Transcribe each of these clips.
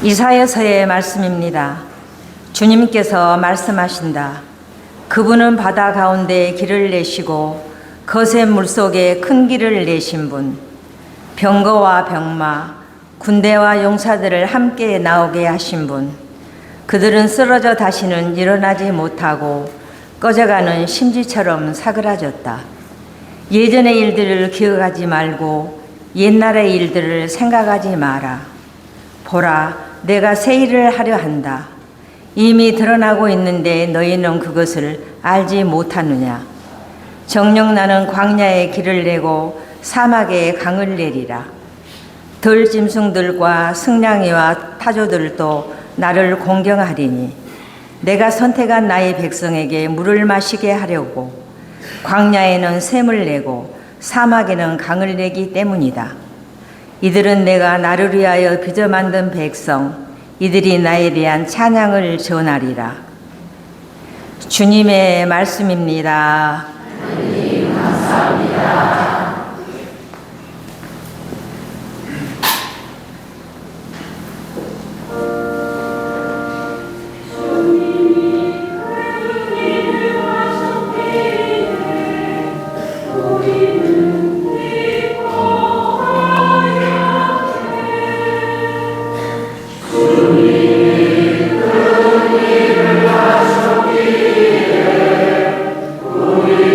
이사야서의 말씀입니다. 주님께서 말씀하신다. 그분은 바다 가운데 길을 내시고 거센 물속에 큰 길을 내신 분, 병거와 병마, 군대와 용사들을 함께 나오게 하신 분, 그들은 쓰러져 다시는 일어나지 못하고 꺼져가는 심지처럼 사그라졌다. 예전의 일들을 기억하지 말고 옛날의 일들을 생각하지 마라. 보라, 내가 새 일을 하려 한다. 이미 드러나고 있는데 너희는 그것을 알지 못하느냐. 정녕 나는 광야에 길을 내고 사막에 강을 내리라. 들짐승들과 승냥이와 타조들도 나를 공경하리니 내가 선택한 나의 백성에게 물을 마시게 하려고 광야에는 샘을 내고 사막에는 강을 내기 때문이다. 이들은 내가 나를 위하여 빚어 만든 백성, 이들이 나에 대한 찬양을 전하리라. 주님의 말씀입니다. 하나님 감사합니다. 우리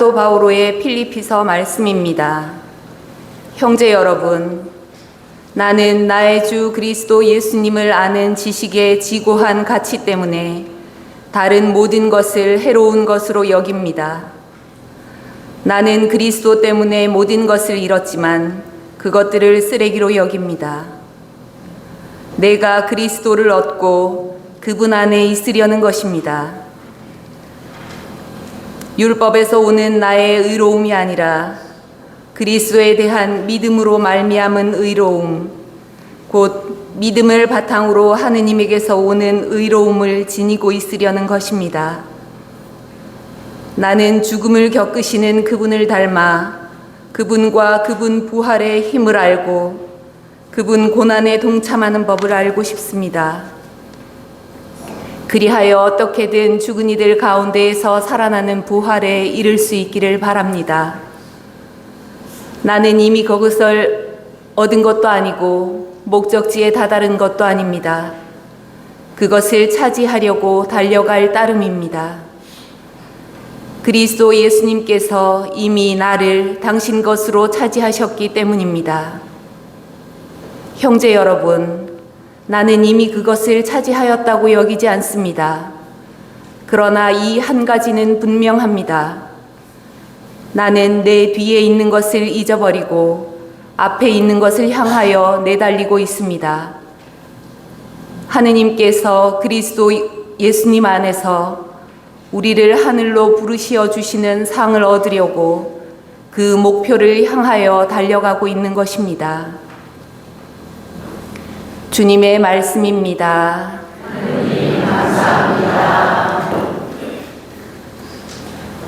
사도 바오로의 필리피서 말씀입니다. 형제 여러분, 나는 나의 주 그리스도 예수님을 아는 지식의 지고한 가치 때문에 다른 모든 것을 해로운 것으로 여깁니다. 나는 그리스도 때문에 모든 것을 잃었지만 그것들을 쓰레기로 여깁니다. 내가 그리스도를 얻고 그분 안에 있으려는 것입니다. 율법에서 오는 나의 의로움이 아니라 그리스도에 대한 믿음으로 말미암은 의로움, 곧 믿음을 바탕으로 하느님에게서 오는 의로움을 지니고 있으려는 것입니다. 나는 죽음을 겪으시는 그분을 닮아 그분과 그분 부활의 힘을 알고 그분 고난에 동참하는 법을 알고 싶습니다. 그리하여 어떻게든 죽은 이들 가운데에서 살아나는 부활에 이를 수 있기를 바랍니다. 나는 이미 그것을 얻은 것도 아니고 목적지에 다다른 것도 아닙니다. 그것을 차지하려고 달려갈 따름입니다. 그리스도 예수님께서 이미 나를 당신 것으로 차지하셨기 때문입니다. 형제 여러분, 나는 이미 그것을 차지하였다고 여기지 않습니다. 그러나 이 한 가지는 분명합니다. 나는 내 뒤에 있는 것을 잊어버리고 앞에 있는 것을 향하여 내달리고 있습니다. 하느님께서 그리스도 예수님 안에서 우리를 하늘로 부르시어 주시는 상을 얻으려고 그 목표를 향하여 달려가고 있는 것입니다. 주님의 말씀입니다. 하느님 감사합니다.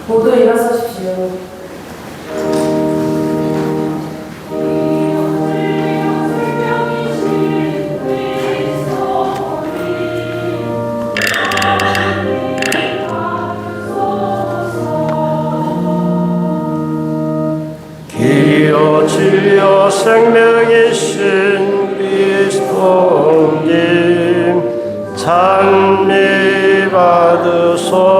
모두 일어서십시오. 기여 진리여 생명이신 그리스도님 찬미 받으소서.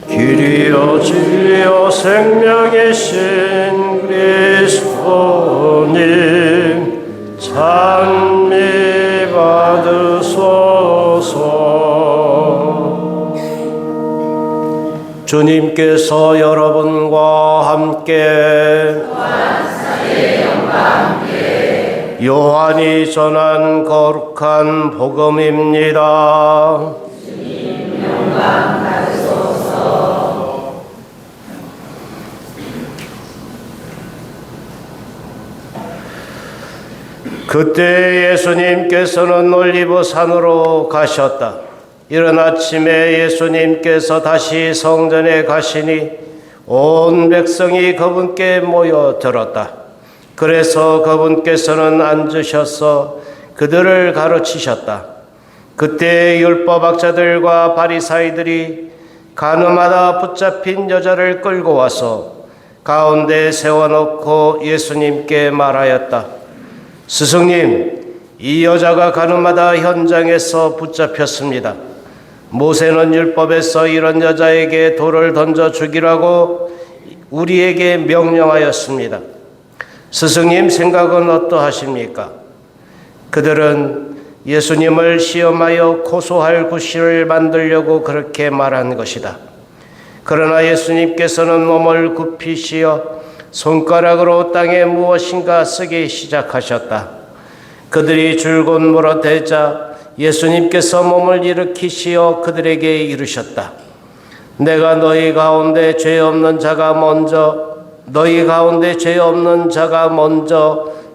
길이여 진리여 생명이신 그리스도님 찬미 받으소서. 주님께서 여러분과 함께 요한이 전한 거룩한 복음입니다. 그때 예수님께서는 올리브 산으로 가셨다. 이른 아침에 예수님께서 다시 성전에 가시니 온 백성이 그분께 모여들었다. 그래서 그분께서는 앉으셔서 그들을 가르치셨다. 그때 율법학자들과 바리사이들이 가늠하다 붙잡힌 여자를 끌고 와서 가운데 세워놓고 예수님께 말하였다. 스승님, 이 여자가 가늠하다 현장에서 붙잡혔습니다. 모세는 율법에서 이런 여자에게 돌을 던져 죽이라고 우리에게 명령하였습니다. 스승님 생각은 어떠하십니까? 그들은 예수님을 시험하여 고소할 구실을 만들려고 그렇게 말한 것이다. 그러나 예수님께서는 몸을 굽히시어 손가락으로 땅에 무엇인가 쓰기 시작하셨다. 그들이 줄곧 물어대자 예수님께서 몸을 일으키시어 그들에게 이르셨다. 내가 너희 가운데 죄 없는 자가 먼저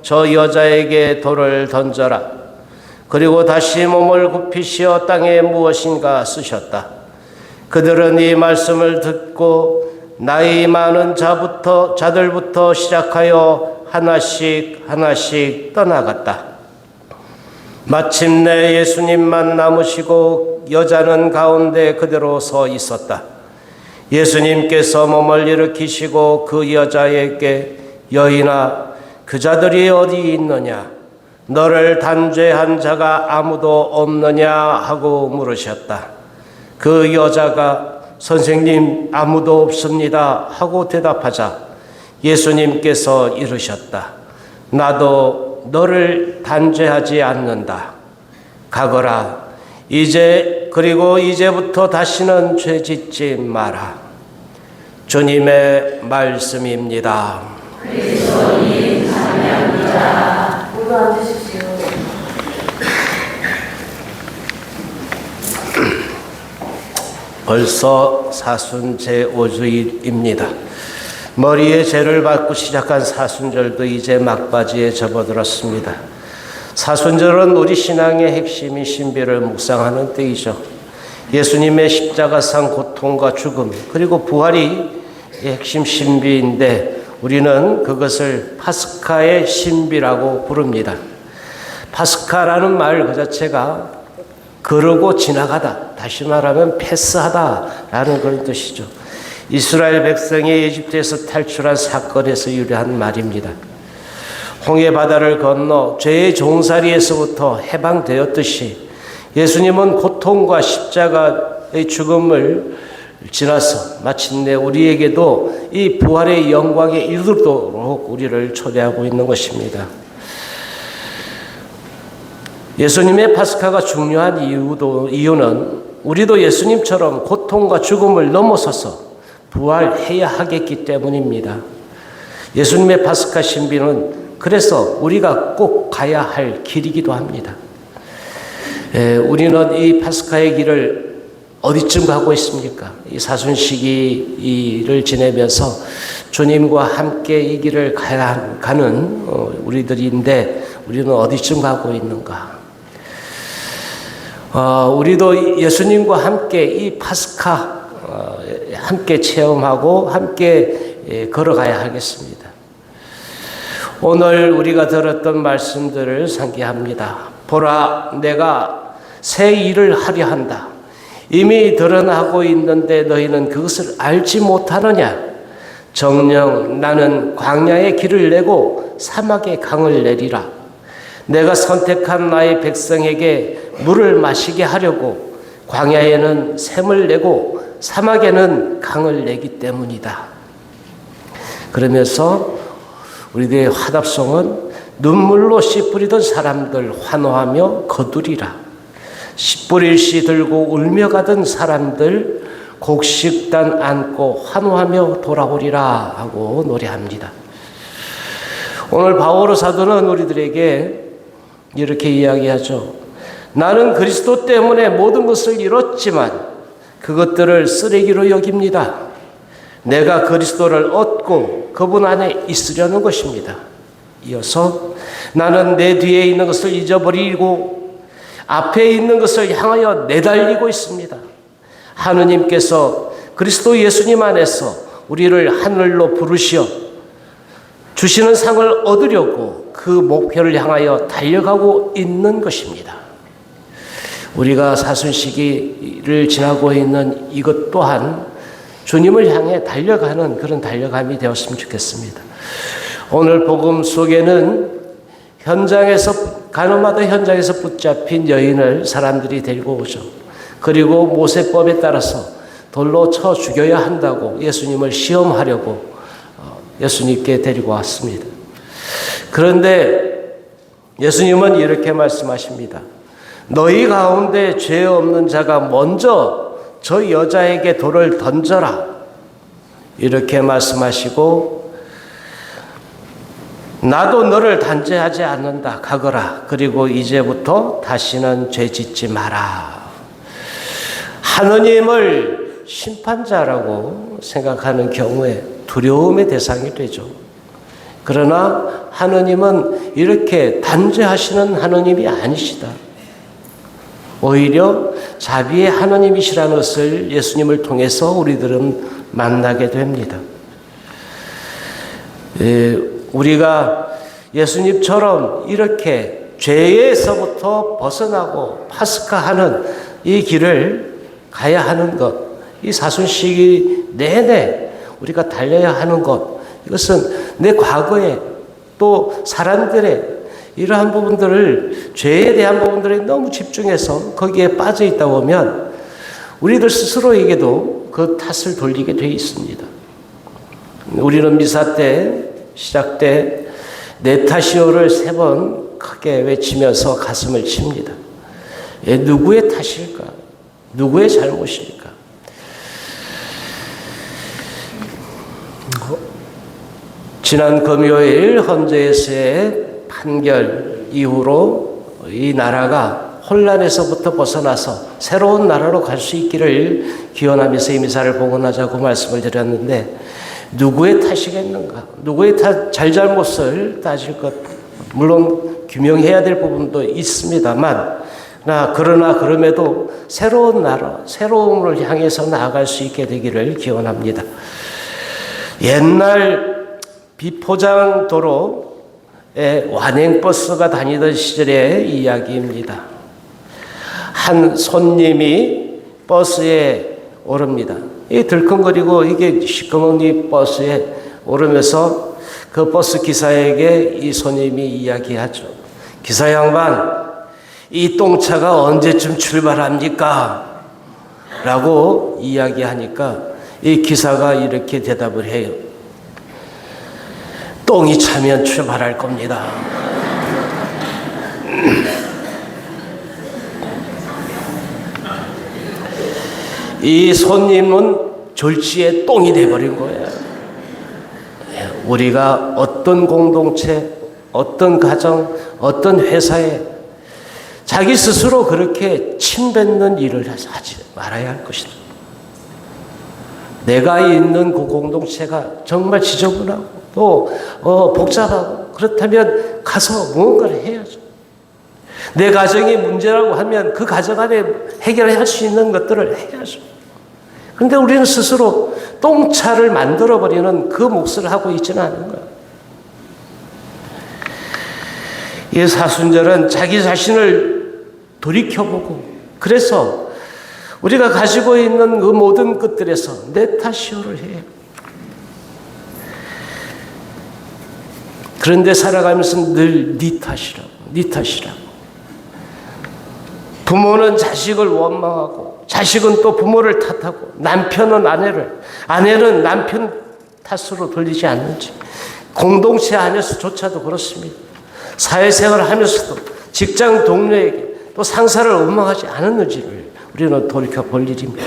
저 여자에게 돌을 던져라. 그리고 다시 몸을 굽히시어 땅에 무엇인가 쓰셨다. 그들은 이 말씀을 듣고 나이 많은 자들부터 시작하여 하나씩 하나씩 떠나갔다. 마침내 예수님만 남으시고 여자는 가운데 그대로 서 있었다. 예수님께서 몸을 일으키시고 그 여자에게 여인아, 그 자들이 어디 있느냐? 너를 단죄한 자가 아무도 없느냐? 하고 물으셨다. 그 여자가 선생님, 아무도 없습니다 하고 대답하자 예수님께서 이르셨다. 나도 너를 단죄하지 않는다. 가거라. 그리고 이제부터 다시는 죄짓지 마라. 주님의 말씀입니다. 그리스도님 찬양합니다. 모두 앉으십시오. 벌써 사순 제5주일입니다. 머리에 죄를 받고 시작한 사순절도 이제 막바지에 접어들었습니다. 사순절은 우리 신앙의 핵심인 신비를 묵상하는 때이죠. 예수님의 십자가상 고통과 죽음 그리고 부활이 핵심 신비인데 우리는 그것을 파스카의 신비라고 부릅니다. 파스카라는 말 그 자체가 거르고 지나가다, 다시 말하면 패스하다라는 그런 뜻이죠. 이스라엘 백성이 에집트에서 탈출한 사건에서 유래한 말입니다. 홍해 바다를 건너 죄의 종살이에서부터 해방되었듯이 예수님은 고통과 십자가의 죽음을 지나서 마침내 우리에게도 이 부활의 영광에 이르도록 우리를 초대하고 있는 것입니다. 예수님의 파스카가 중요한 이유는 우리도 예수님처럼 고통과 죽음을 넘어서서 부활해야 하겠기 때문입니다. 예수님의 파스카 신비는 그래서 우리가 꼭 가야 할 길이기도 합니다. 우리는 이 파스카의 길을 어디쯤 가고 있습니까? 이 사순시기를 지내면서 주님과 함께 이 길을 가는 우리들인데 우리는 어디쯤 가고 있는가? 우리도 예수님과 함께 이 파스카 함께 체험하고 함께 걸어가야 하겠습니다. 오늘 우리가 들었던 말씀들을 상기합니다. 보라, 내가 새 일을 하려 한다. 이미 드러나고 있는데 너희는 그것을 알지 못하느냐? 정녕 나는 광야의 길을 내고 사막의 강을 내리라. 내가 선택한 나의 백성에게 물을 마시게 하려고 광야에는 샘을 내고 사막에는 강을 내기 때문이다. 그러면서 우리들의 화답송은 눈물로 씨 뿌리던 사람들 환호하며 거두리라. 씨 뿌릴 씨 들고 울며 가던 사람들 곡식단 안고 환호하며 돌아오리라 하고 노래합니다. 오늘 바오로 사도는 우리들에게 이렇게 이야기하죠. 나는 그리스도 때문에 모든 것을 잃었지만 그것들을 쓰레기로 여깁니다. 내가 그리스도를 얻고 그분 안에 있으려는 것입니다. 이어서 나는 내 뒤에 있는 것을 잊어버리고 앞에 있는 것을 향하여 내달리고 있습니다. 하느님께서 그리스도 예수님 안에서 우리를 하늘로 부르시어 주시는 상을 얻으려고 그 목표를 향하여 달려가고 있는 것입니다. 우리가 사순시기를 지나고 있는 이것 또한 주님을 향해 달려가는 그런 달려감이 되었으면 좋겠습니다. 오늘 복음 속에는 가늠하던 현장에서 붙잡힌 여인을 사람들이 데리고 오죠. 그리고 모세법에 따라서 돌로 쳐 죽여야 한다고 예수님을 시험하려고 예수님께 데리고 왔습니다. 그런데 예수님은 이렇게 말씀하십니다. 너희 가운데 죄 없는 자가 먼저 저 여자에게 돌을 던져라. 이렇게 말씀하시고 나도 너를 단죄하지 않는다. 가거라. 그리고 이제부터 다시는 죄 짓지 마라. 하느님을 심판자라고 생각하는 경우에 두려움의 대상이 되죠. 그러나 하느님은 이렇게 단죄하시는 하느님이 아니시다. 오히려 자비의 하느님이시라는 것을 예수님을 통해서 우리들은 만나게 됩니다. 우리가 예수님처럼 이렇게 죄에서부터 벗어나고 파스카하는 이 길을 가야 하는 것, 이 사순시기 내내 우리가 달려야 하는 것, 이것은 내 과거에 또 사람들의 이러한 부분들을, 죄에 대한 부분들에 너무 집중해서 거기에 빠져 있다 보면 우리들 스스로에게도 그 탓을 돌리게 돼 있습니다. 우리는 미사 때, 시작 때 내 탓이오를 3번 크게 외치면서 가슴을 칩니다. 누구의 탓일까? 누구의 잘못일까? 지난 금요일 헌재에서의 판결 이후로 이 나라가 혼란에서부터 벗어나서 새로운 나라로 갈 수 있기를 기원하면서 이 미사를 봉헌하자고 말씀을 드렸는데, 누구의 탓이겠는가? 누구의 잘잘못을 따질 것, 물론 규명해야 될 부분도 있습니다만, 그러나 그럼에도 새로운 나라, 새로움을 향해서 나아갈 수 있게 되기를 기원합니다. 옛날 비포장 도로에 완행버스가 다니던 시절의 이야기입니다. 한 손님이 버스에 오릅니다. 이 들컹거리고 이게 시커먼 버스에 오르면서 그 버스 기사에게 이 손님이 이야기하죠. 기사 양반, 이 똥차가 언제쯤 출발합니까? 라고 이야기하니까 이 기사가 이렇게 대답을 해요. 똥이 차면 출발할 겁니다. 이 손님은 졸지에 똥이 돼버린 거예요. 우리가 어떤 공동체, 어떤 가정, 어떤 회사에 자기 스스로 그렇게 침뱉는 일을 하지 말아야 할 것이다. 내가 있는 그 공동체가 정말 지저분하고 또 복잡하고 그렇다면 가서 무언가를 해야죠. 내 가정이 문제라고 하면 그 가정 안에 해결할 수 있는 것들을 해야죠. 그런데 우리는 스스로 똥차를 만들어버리는 그 몫을 하고 있지는 않은 거예요. 이 사순절은 자기 자신을 돌이켜보고, 그래서 우리가 가지고 있는 그 모든 것들에서 내 탓이오를 해요. 그런데 살아가면서 늘 네 탓이라고, 네 탓이라고. 부모는 자식을 원망하고, 자식은 또 부모를 탓하고, 남편은 아내는 남편 탓으로 돌리지 않는지, 공동체 안에서조차도 그렇습니다. 사회생활을 하면서도 직장 동료에게 또 상사를 원망하지 않았는지를 우리는 돌이켜볼 일입니다.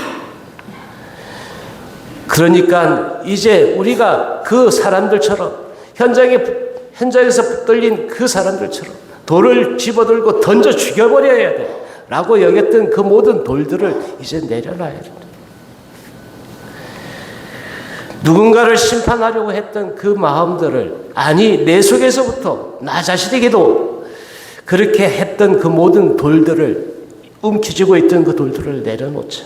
그러니까 이제 우리가 그 사람들처럼 현장에서 붙들린 그 사람들처럼 돌을 집어들고 던져 죽여버려야 돼 라고 여겼던 그 모든 돌들을 이제 내려놔야 됩니다. 누군가를 심판하려고 했던 그 마음들을, 아니 내 속에서부터 나 자신에게도 그렇게 했던 그 모든 돌들을, 움켜쥐고 있던 그 돌들을 내려놓자.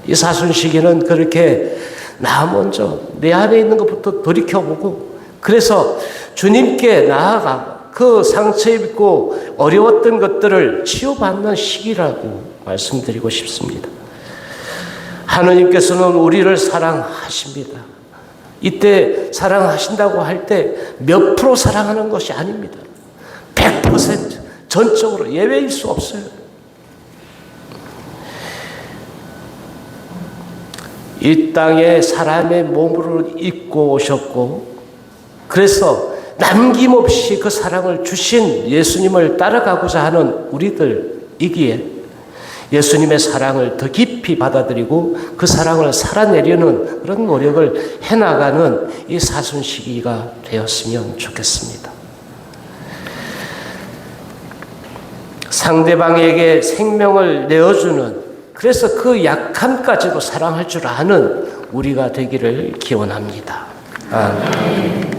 이 사순시기는 그렇게 나 먼저 내 안에 있는 것부터 돌이켜보고, 그래서 주님께 나아가 그 상처 입고 어려웠던 것들을 치유받는 시기라고 말씀드리고 싶습니다. 하느님께서는 우리를 사랑하십니다. 이때 사랑하신다고 할 때 몇 프로 사랑하는 것이 아닙니다. 100% 전적으로 예외일 수 없어요. 이 땅에 사람의 몸으로 입고 오셨고, 그래서 남김없이 그 사랑을 주신 예수님을 따라가고자 하는 우리들이기에 예수님의 사랑을 더 깊이 받아들이고 그 사랑을 살아내려는 그런 노력을 해나가는 이 사순시기가 되었으면 좋겠습니다. 상대방에게 생명을 내어주는, 그래서 그 약함까지도 사랑할 줄 아는 우리가 되기를 기원합니다. 아멘.